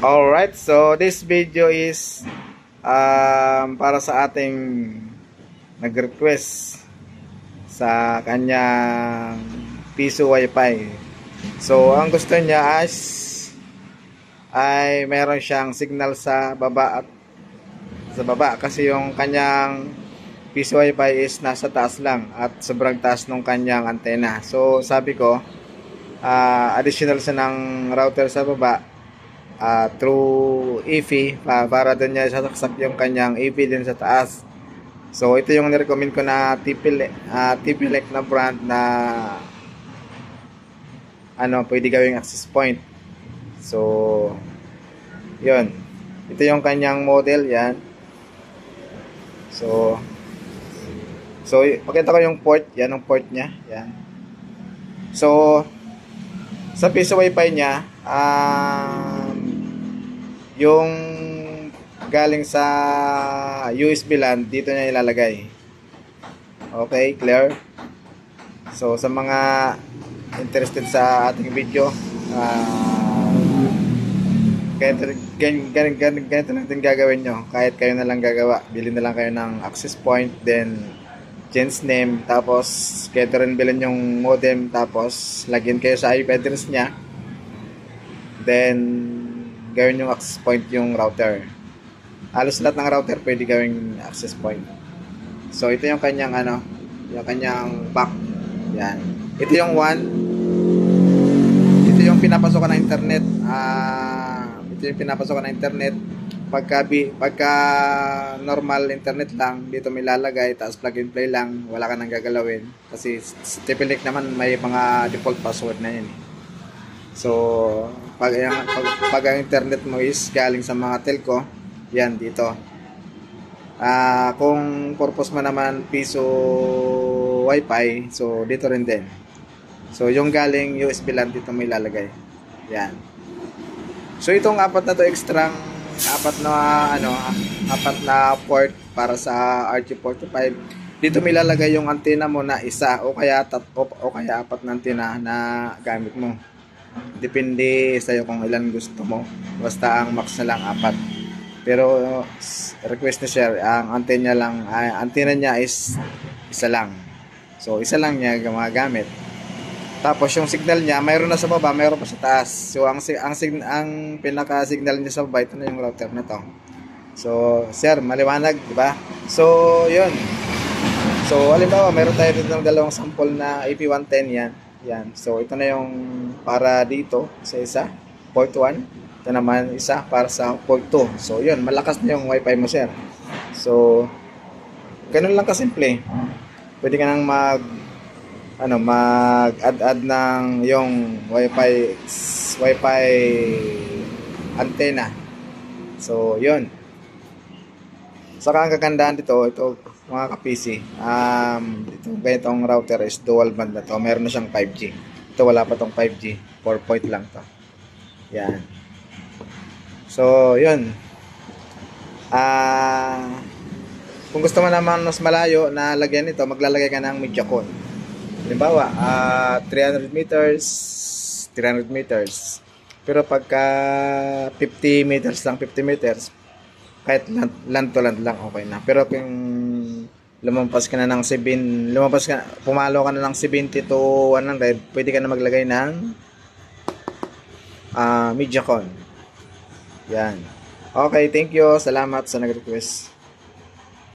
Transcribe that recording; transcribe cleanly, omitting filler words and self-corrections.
Alright, so this video is para sa ating nag-request sa kanyang piso wifi. So ang gusto niya ay meron siyang signal sa baba at sa baba kasi yung kanyang piso wifi is nasa taas lang at sobrang taas ng kanyang antena. So sabi ko additional siya ng router sa baba through EV para doon niya sasaksak yung kanyang EV din sa taas. So ito yung nirecommend ko na TP-Link na brand na pwede gawing access point. So yun, ito yung kanyang model, yan. So pakita ko yung port, yan ang port niya, yan. So sa piso wifi niya, yung galing sa USB LAN dito niya ilalagay. Okay, clear? So sa mga interested sa ating video, ganito natin gagawin nyo. Kahit kayo na lang gagawa, bilhin na lang kayo ng access point, then change name, tapos kayo rin bilhin yung modem, tapos lagyan kayo sa IP address nya, then gawin yung access point yung router. Halos lahat ng router pwede gawing access point. So ito yung kanyang yung kanyang back. Yan. Ito yung ito yung pinapasokan ng internet. Ito yung pinapasokan ng internet. Pagka normal internet lang, dito may lalagay, tapos plug and play lang, wala ka nang gagalawin. Kasi TP-Link naman may mga default password na yan. So pag ang internet mo is galing sa mga telco, yan dito. Kung purpose mo naman piso wifi, so dito rin din. So yung galing USB LAN dito may lalagay. Yan. So itong apat na to apat na port para sa RJ45. Dito may lalagay yung antena mo na isa o kaya apat na antena na gamit mo. Depende sa'yo kung ilan gusto mo. Basta ang max na lang 4. Pero request ni Sir, ang antena niya is isa lang. So isa lang niya gumagamit. Tapos yung signal niya, mayroon na sa baba, mayroon pa sa taas. So ang pinaka-signal niya sa baba, ito na yung router na to. So Sir, maliwanag, di ba? So yun. So halimbawa, mayroon tayo dito ng dalawang sample na AP110 yan. Yan. So ito na yung para dito sa isa, port 1. Ito naman isa para sa port 2. So yun, malakas na yung wifi mo, Sir. So ganun lang kasimple. Pwede ka nang mag-add ng yung wifi antenna. So yun. Saka ang kagandahan dito, ito mga ka-PC, itong router is dual band na to. Meron na siyang 5G. Ito wala pa tong 5G, 4 point lang to. Yan. So yun, kung gusto mo naman mas malayo na lagyan nito, maglalagay ka ng MediaCon. Halimbawa 300 meters. Pero pagka 50 meters lang, 50 meters, kahit land to land lang, okay na. Pero kung pumalo ka na ng 70 to 100, pwede ka na maglagay ng MediaCon. Yan. Okay, thank you. Salamat sa nag-request.